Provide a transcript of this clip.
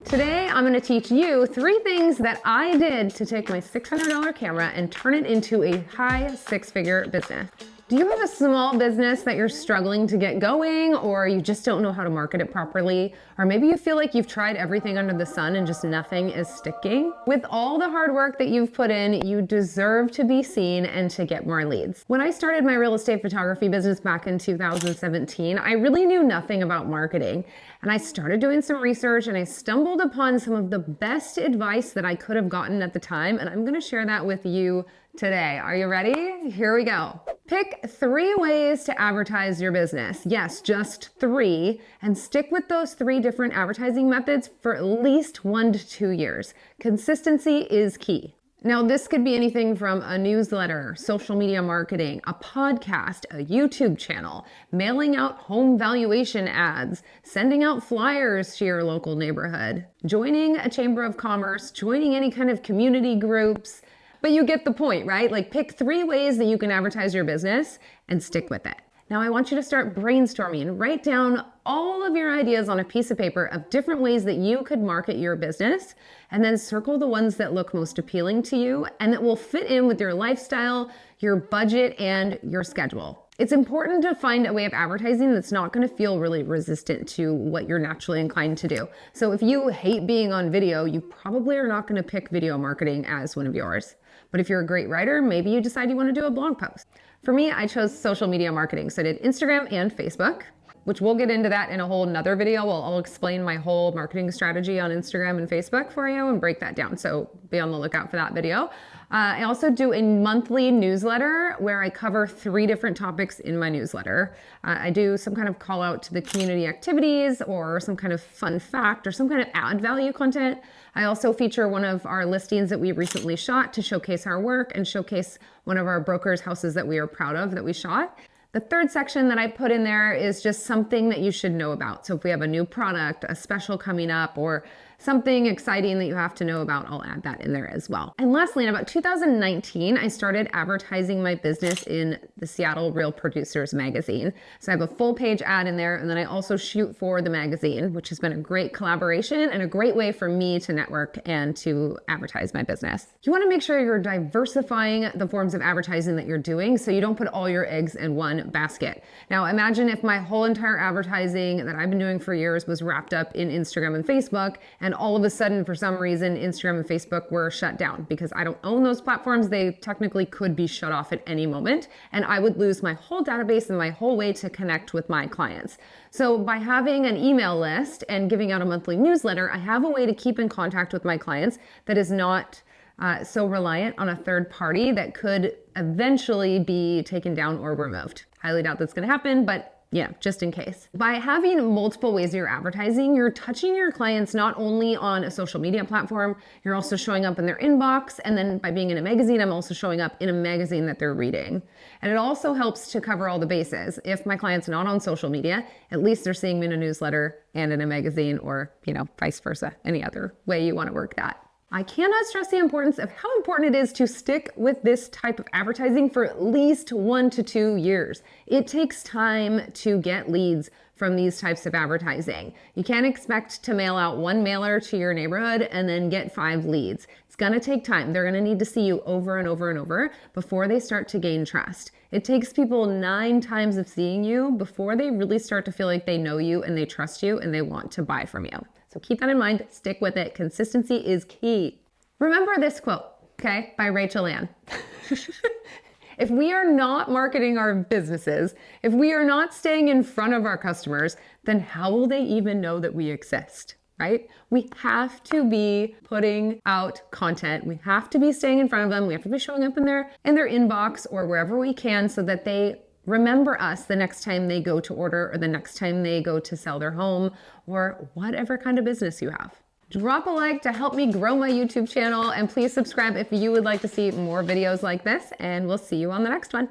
Today, I'm going to teach you 3 things that I did to take my $600 camera and turn it into a high 6-figure business. Do you have a small business that you're struggling to get going, or you just don't know how to market it properly? Or maybe you feel like you've tried everything under the sun and just nothing is sticking? With all the hard work that you've put in, you deserve to be seen and to get more leads. When I started my real estate photography business back in 2017, I really knew nothing about marketing. And I started doing some research and I stumbled upon some of the best advice that I could have gotten at the time. And I'm going to share that with you today. Are you ready? Here we go. Pick 3 ways to advertise your business. Yes, just 3, and stick with those 3 different advertising methods for at least 1 to 2 years. Consistency is key. Now, this could be anything from a newsletter, social media marketing, a podcast, a YouTube channel, mailing out home valuation ads, sending out flyers to your local neighborhood, joining a chamber of commerce, joining any kind of community groups. But you get the point, right? Like, pick 3 ways that you can advertise your business and stick with it. Now, I want you to start brainstorming. Write down all of your ideas on a piece of paper of different ways that you could market your business, and then circle the ones that look most appealing to you and that will fit in with your lifestyle, your budget, and your schedule. It's important to find a way of advertising that's not going to feel really resistant to what you're naturally inclined to do. So if you hate being on video, you probably are not going to pick video marketing as one of yours. But if you're a great writer, maybe you decide you want to do a blog post. For me, I chose social media marketing. So I did Instagram and Facebook, which we'll get into that in a whole nother video. I'll explain my whole marketing strategy on Instagram and Facebook for you and break that down. So be on the lookout for that video. I also do a monthly newsletter where I cover 3 different topics in my newsletter. I do some kind of call out to the community activities or some kind of fun fact or some kind of add value content. I also feature one of our listings that we recently shot to showcase our work and showcase one of our brokers' houses that we are proud of that we shot. The 3rd section that I put in there is just something that you should know about. So if we have a new product, a special coming up, or something exciting that you have to know about, I'll add that in there as well. And lastly, in about 2019, I started advertising my business in the Seattle Real Producers magazine. So I have a full page ad in there, and then I also shoot for the magazine, which has been a great collaboration and a great way for me to network and to advertise my business. You want to make sure you're diversifying the forms of advertising that you're doing so you don't put all your eggs in one basket. Now, imagine if my whole entire advertising that I've been doing for years was wrapped up in Instagram and Facebook, and all of a sudden, for some reason, Instagram and Facebook were shut down because I don't own those platforms. They technically could be shut off at any moment, and I would lose my whole database and my whole way to connect with my clients. So by having an email list and giving out a monthly newsletter, I have a way to keep in contact with my clients that is not so reliant on a third party that could eventually be taken down or removed. Highly doubt that's going to happen, but yeah, just in case. By having multiple ways of your advertising, you're touching your clients not only on a social media platform, you're also showing up in their inbox. And then by being in a magazine, I'm also showing up in a magazine that they're reading. And it also helps to cover all the bases. If my client's not on social media, at least they're seeing me in a newsletter and in a magazine, or, vice versa, any other way you want to work that. I cannot stress the importance of how important it is to stick with this type of advertising for at least 1 to 2 years. It takes time to get leads from these types of advertising. You can't expect to mail out 1 mailer to your neighborhood and then get 5 leads. It's gonna take time. They're gonna need to see you over and over and over before they start to gain trust. It takes people 9 times of seeing you before they really start to feel like they know you and they trust you and they want to buy from you. So keep that in mind, stick with it. Consistency is key. Remember this quote, okay, by Rachel Ann. If we are not marketing our businesses, if we are not staying in front of our customers, then how will they even know that we exist, right? We have to be putting out content. We have to be staying in front of them. We have to be showing up in their inbox or wherever we can so that they remember us the next time they go to order or the next time they go to sell their home or whatever kind of business you have. Drop a like to help me grow my YouTube channel, and please subscribe if you would like to see more videos like this, and we'll see you on the next one.